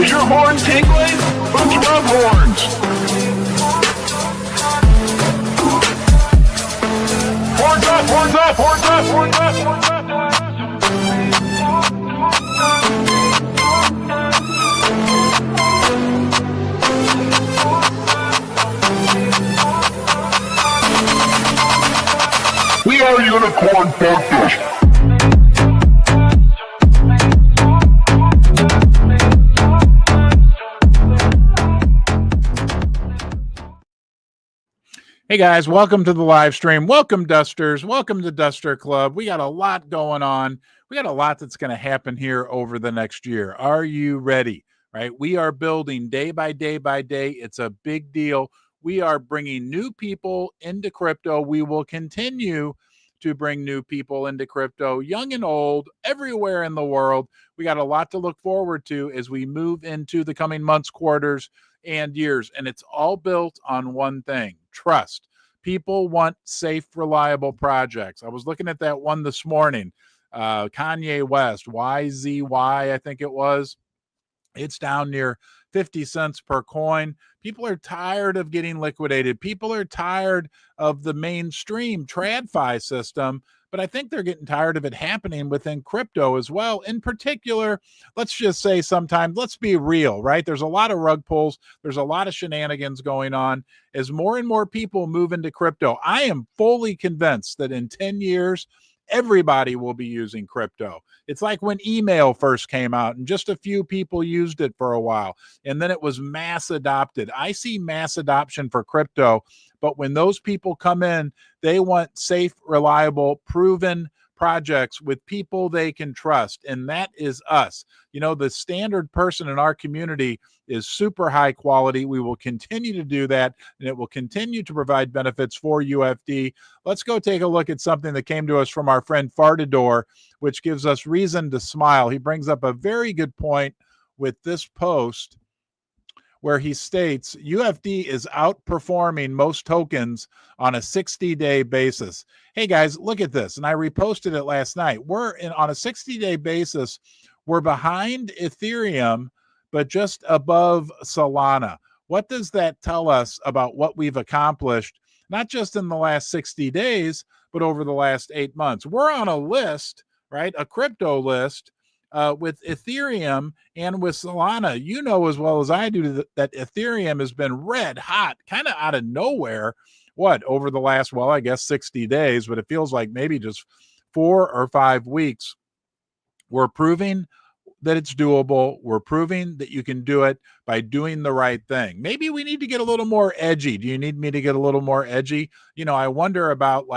Is your horn tingling? Let's rub horns. Horns up, horns up, horns up, horns up, horns up. We are Unicorn Podcast. Hey guys, welcome to the live stream. Welcome Dusters. Welcome to Duster Club. We got a lot going on. We got a lot that's going to happen here over the next year. Are you ready? Right? We are building day by day by day. It's a big deal. We are bringing new people into crypto. We will continue to bring new people into crypto, young and old, everywhere in the world. We got a lot to look forward to as we move into the coming months, quarters, and years. And it's all built on one thing: trust. People want safe, reliable projects. I was looking at that one this morning. Kanye West, YZY, I think it was. It's down near 50 cents per coin. People are tired of getting liquidated. People are tired of the mainstream TradFi system, but I think they're getting tired of it happening within crypto as well. In particular, let's just say sometimes, let's be real, right? There's a lot of rug pulls. There's a lot of shenanigans going on as more and more people move into crypto. I am fully convinced that in 10 years, everybody will be using crypto. It's like when email first came out and just a few people used it for a while, and then it was mass adopted. I see mass adoption for crypto, but when those people come in, they want safe, reliable, proven projects with people they can trust, and that is us. You know, the standard person in our community is super high quality. We will continue to do that, and it will continue to provide benefits for UFD. Let's go take a look at something that came to us from our friend Fartcoin, which gives us reason to smile. He brings up a very good point with this post where he states UFD is outperforming most tokens on a 60-day basis. Hey guys, look at this. And I reposted it last night. On a 60-day basis, we're behind Ethereum, but just above Solana. What does that tell us about what we've accomplished, not just in the last 60 days, but over the last 8 months? We're on a list, right? A crypto list with Ethereum and with Solana. You know as well as I do that Ethereum has been red hot, kind of out of nowhere, over the last, I guess 60 days, but it feels like maybe just 4 or 5 weeks. We're proving that it's doable. We're proving that you can do it by doing the right thing. Maybe we need to get a little more edgy. Do you need me to get a little more edgy? You know, I wonder about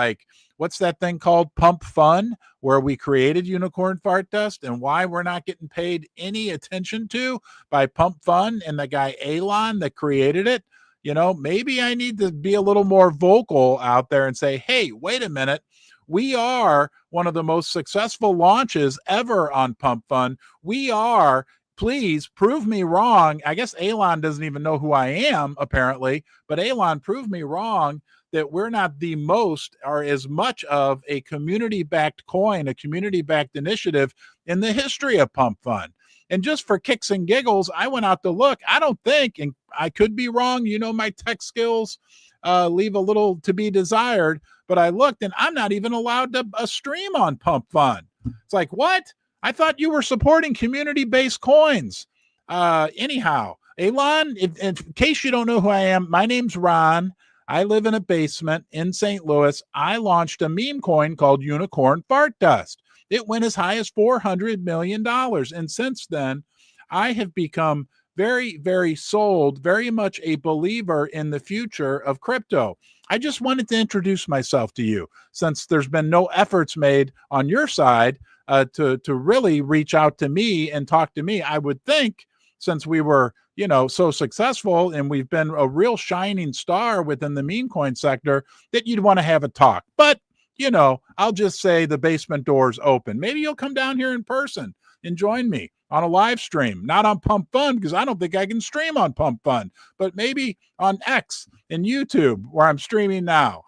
what's that thing called? Pump Fun, where we created Unicorn Fart Dust, and why we're not getting paid any attention to by Pump Fun and the guy Elon that created it. You know, maybe I need to be a little more vocal out there and say, hey, wait a minute. We are one of the most successful launches ever on Pump Fun. We are. Please prove me wrong. I guess Elon doesn't even know who I am, apparently, but Elon proved me wrong that we're not the most or as much of a community-backed coin, a community-backed initiative in the history of Pump Fun. And just for kicks and giggles, I went out to look. I don't think, and I could be wrong, you know, my tech skills leave a little to be desired, but I looked and I'm not even allowed to stream on Pump Fun. It's like, what? I thought you were supporting community-based coins. Anyhow, Elon, in case you don't know who I am, my name's Ron. I live in a basement in St. Louis. I launched a meme coin called Unicorn Fart Dust. It went as high as $400 million. And since then, I have become very, very sold, very much a believer in the future of crypto. I just wanted to introduce myself to you, since there's been no efforts made on your side to really reach out to me and talk to me. I would think, since we were, you know, so successful and we've been a real shining star within the meme coin sector, that you'd want to have a talk. But, you know, I'll just say the basement door's open. Maybe you'll come down here in person and join me on a live stream, not on Pump Fun, because I don't think I can stream on Pump Fun, but maybe on X and YouTube, where I'm streaming now.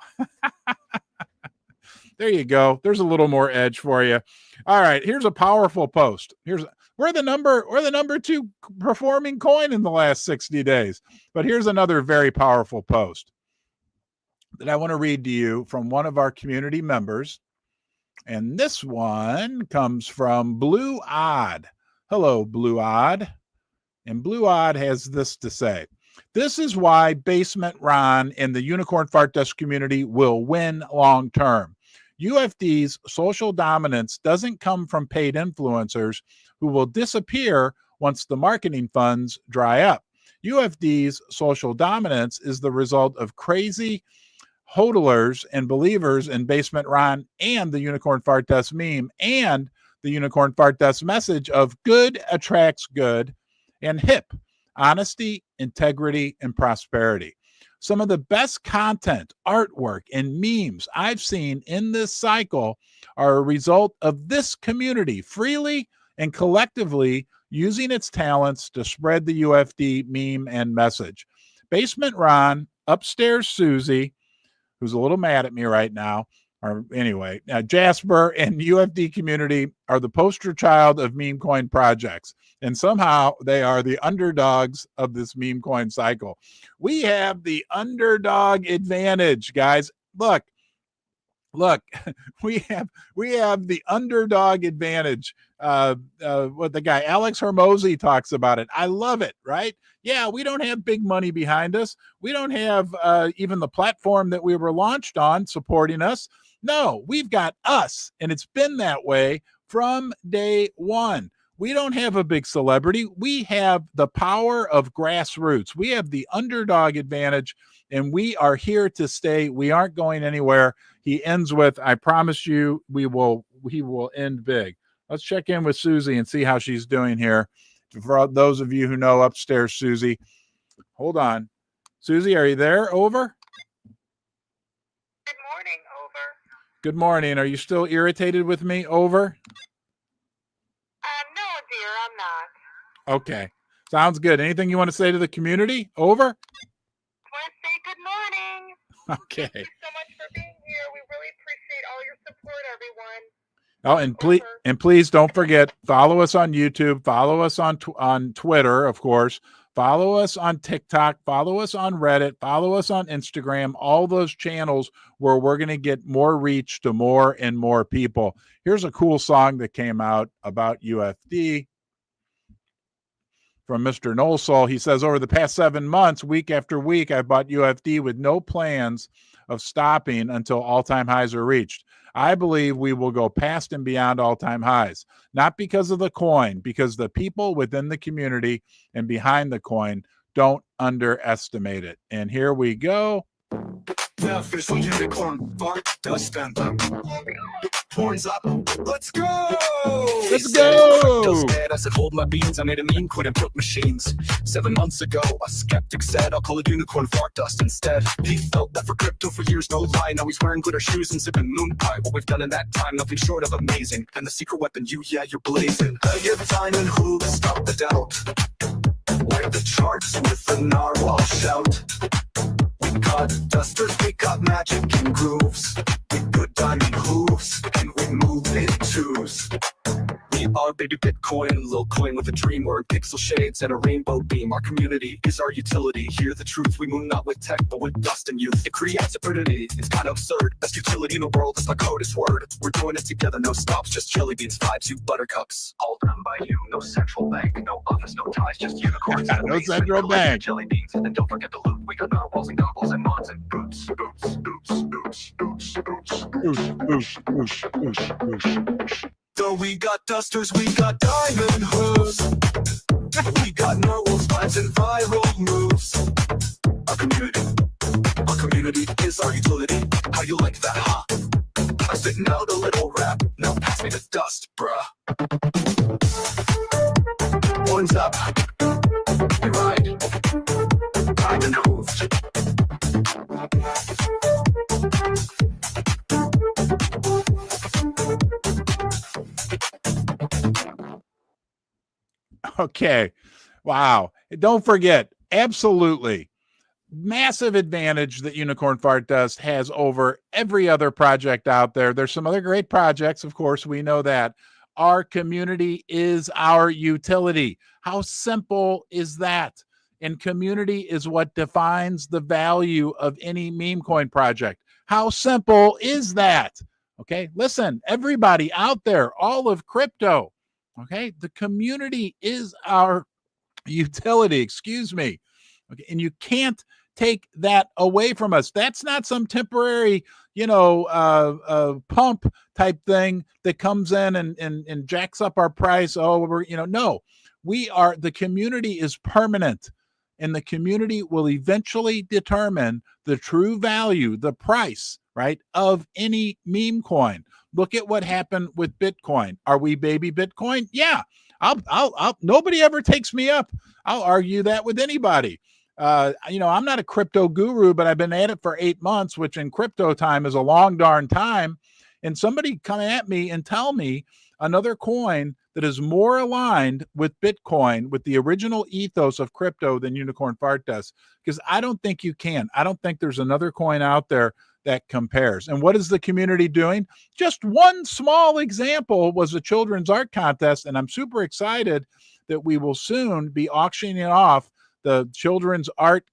There you go. There's a little more edge for you. All right, here's a powerful post. We're the number 2 performing coin in the last 60 days. But here's another very powerful post that I want to read to you from one of our community members. And this one comes from Blue Odd. Hello, Blue Odd. And Blue Odd has this to say. This is why Basement Ron and the Unicorn Fart Dust community will win long term. UFD's social dominance doesn't come from paid influencers who will disappear once the marketing funds dry up. UFD's social dominance is the result of crazy hodlers and believers in Basement Ron and the Unicorn Fart Dust meme and the Unicorn Fart Dust message of good attracts good and hip, honesty, integrity, and prosperity. Some of the best content, artwork, and memes I've seen in this cycle are a result of this community freely and collectively using its talents to spread the UFD meme and message. Basement Ron, Upstairs Susie, who's a little mad at me right now, or anyway, Jasper and UFD community are the poster child of meme coin projects. And somehow they are the underdogs of this meme coin cycle. We have the underdog advantage, guys. Look, we have the underdog advantage. What the guy Alex Hormozy talks about it. I love it, right? Yeah, we don't have big money behind us. We don't have even the platform that we were launched on supporting us. No, we've got us, and it's been that way from day one. We don't have a big celebrity. We have the power of grassroots. We have the underdog advantage, and we are here to stay. We aren't going anywhere. He ends with, I promise you, he will end big. Let's check in with Susie and see how she's doing here. For those of you who know Upstairs Susie, hold on. Susie, are you there? Over? Good morning, over. Good morning. Are you still irritated with me? Over? No, dear, I'm not. Okay. Sounds good. Anything you want to say to the community? Over? Want to say good morning. Okay. Thank you so much for being here. We really appreciate all your support, everyone. Oh, and please don't forget, follow us on YouTube, follow us on Twitter, of course, follow us on TikTok, follow us on Reddit, follow us on Instagram, all those channels where we're going to get more reach to more and more people. Here's a cool song that came out about UFD from Mr. Nolsol. He says, over the past 7 months, week after week, I've bought UFD with no plans of stopping until all-time highs are reached. I believe we will go past and beyond all-time highs, not because of the coin, because the people within the community and behind the coin don't underestimate it. And here we go. Unicorn Fart Dust anthem. Horns up, let's go! Let's go! I said, hold my beans, I made a meme coin and built machines. 7 months ago, a skeptic said, I'll call it Unicorn Fart Dust instead. He felt that for crypto for years, no lie. Now he's wearing glitter shoes and sipping moon pie. What we've done in that time, nothing short of amazing. And the secret weapon, you're blazing. I give time and hooves, stop the doubt. Wipe the charts with the narwhal shout. We got dusters, we got magic and grooves. We put diamond hooves, and we move in twos. We are baby Bitcoin, little coin with a dream word, pixel shades and a rainbow beam. Our community is our utility. Hear the truth, we move not with tech, but with dust and youth. It creates absurdity, it's kind of absurd. Best utility in the world is the codest word. We're doing it together, no stops, just jelly beans, vibes, you buttercups. All done by you, no central bank, no office, no ties, just unicorns. No central bank. Jelly beans, and don't forget the loot. We got narwhals and gobbles and mods and boots. So we got dusters, we got diamond hooves. We got narwhals, vibes, and viral moves. Our community is our utility. How you like that, huh? I'm spitting out a little rap. Now pass me the dust, bruh. Horns up. We ride. Diamond hooves. Okay. Wow. Don't forget, absolutely massive advantage that Unicorn Fart Dust has over every other project out there. There's some other great projects, of course, we know that. Our community is our utility. How simple is that? And community is what defines the value of any meme coin project. How simple is that? Okay, listen, everybody out there, all of crypto, okay, the community is our utility, excuse me. Okay, and you can't take that away from us. That's not some temporary, pump type thing that comes in and jacks up our price. Oh, no, the community is permanent, and the community will eventually determine the true value, the price, right, of any meme coin. Look at what happened with Bitcoin. Are we baby Bitcoin? Yeah. I'll nobody ever takes me up. I'll argue that with anybody. I'm not a crypto guru, but I've been at it for 8 months, which in crypto time is a long darn time. And somebody come at me and tell me another coin that is more aligned with Bitcoin, with the original ethos of crypto than Unicorn Fart does. Because I don't think you can. I don't think there's another coin out there that compares. And what is the community doing? Just one small example was a children's art contest, and I'm super excited that we will soon be auctioning off the children's art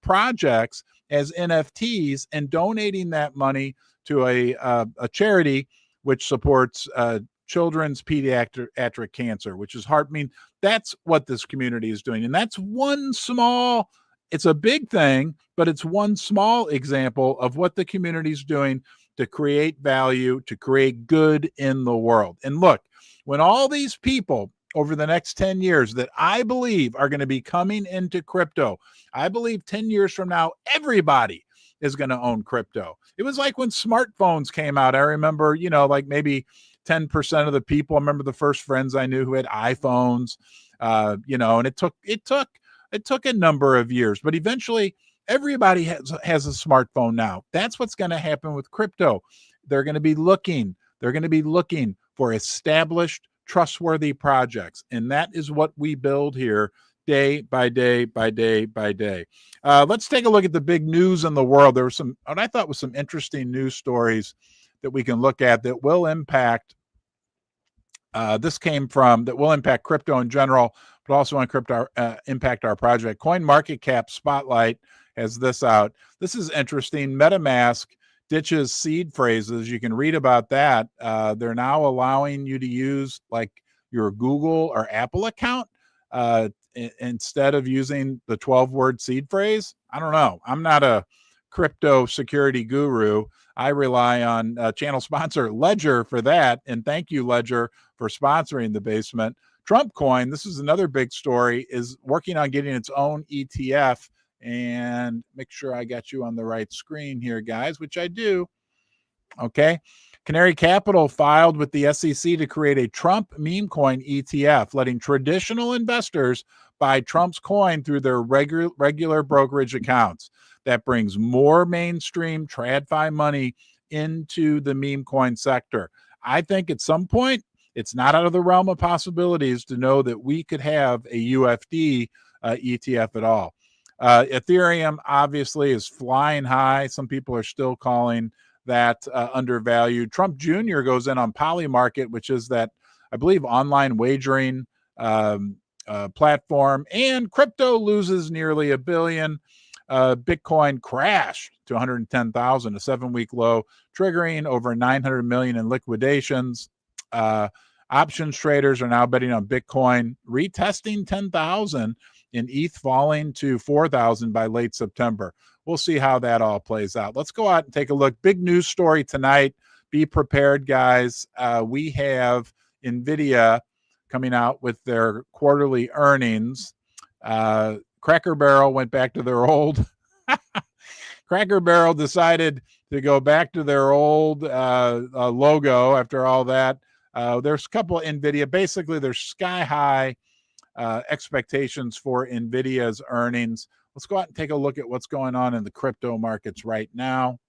projects as NFTs and donating that money to a charity which supports children's pediatric cancer, which is heart. I mean, that's what this community is doing. And that's one small, it's a big thing, but it's one small example of what the community is doing to create value, to create good in the world. And look, when all these people over the next 10 years that I believe are going to be coming into crypto, I believe 10 years from now, everybody is going to own crypto. It was like when smartphones came out. I remember, like maybe 10% of the people, I remember the first friends I knew who had iPhones, and it took a number of years, but eventually everybody has a smartphone now. That's what's going to happen with crypto. They're going to be looking for established, trustworthy projects. And that is what we build here day by day by day by day. Let's take a look at the big news in the world. There were what I thought was some interesting news stories that we can look at that will impact that will impact crypto in general, but also impact our project. CoinMarketCap Spotlight has this out. This is interesting. MetaMask ditches seed phrases. You can read about that. They're now allowing you to use like your Google or Apple account instead of using the 12-word seed phrase. I don't know. I'm not a crypto security guru. I rely on channel sponsor Ledger for that. And thank you, Ledger, for sponsoring the basement. Trump Coin, this is another big story, is working on getting its own ETF. And make sure I got you on the right screen here, guys, which I do. Okay. Canary Capital filed with the SEC to create a Trump meme coin ETF, letting traditional investors buy Trump's coin through their regular brokerage accounts. That brings more mainstream TradFi money into the meme coin sector. I think at some point, it's not out of the realm of possibilities to know that we could have a UFD ETF at all. Ethereum obviously is flying high. Some people are still calling that undervalued. Trump Jr. goes in on Polymarket, which is that, I believe, online wagering platform, and crypto loses nearly $1 billion. Bitcoin crashed to 110,000, a 7-week low, triggering over 900 million in liquidations. Options traders are now betting on Bitcoin retesting 10,000 and ETH falling to 4,000 by late September. We'll see how that all plays out. Let's go out and take a look. Big news story tonight. Be prepared, guys. We have NVIDIA coming out with their quarterly earnings. Cracker Barrel went back to their old Cracker Barrel decided to go back to their old logo after all that. There's a couple of NVIDIA. Basically, there's sky high expectations for NVIDIA's earnings. Let's go out and take a look at what's going on in the crypto markets right now.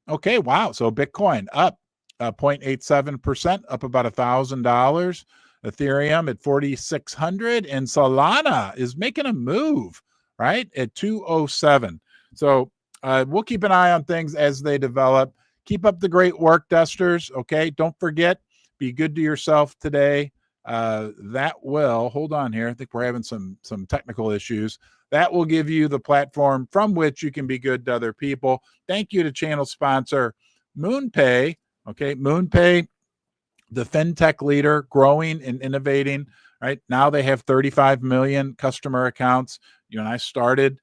Okay, wow. So Bitcoin up 0.87%, up about $1,000. Ethereum at 4,600, and Solana is making a move, right, at 207. So we'll keep an eye on things as they develop. Keep up the great work, Dusters. Okay, don't forget, Be good to yourself today. That will, hold on here. I think we're having some technical issues. That will give you the platform from which you can be good to other people. Thank you to channel sponsor MoonPay. Okay, MoonPay, the fintech leader, growing and innovating. Right now, they have 35 million customer accounts. You and I started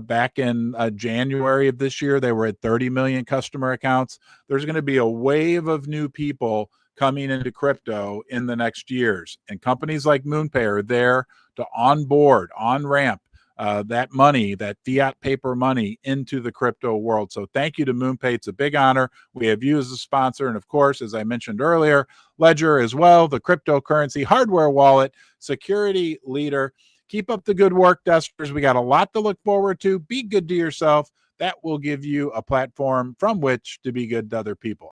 back in January of this year. They were at 30 million customer accounts. There's going to be a wave of new people coming into crypto in the next years, and companies like MoonPay are there to onboard, on-ramp that money, that fiat paper money, into the crypto world. So thank you to MoonPay. It's a big honor. We have you as a sponsor. And of course, as I mentioned earlier, Ledger as well, the cryptocurrency hardware wallet, security leader. Keep up the good work, Dusters. We got a lot to look forward to. Be good to yourself. That will give you a platform from which to be good to other people.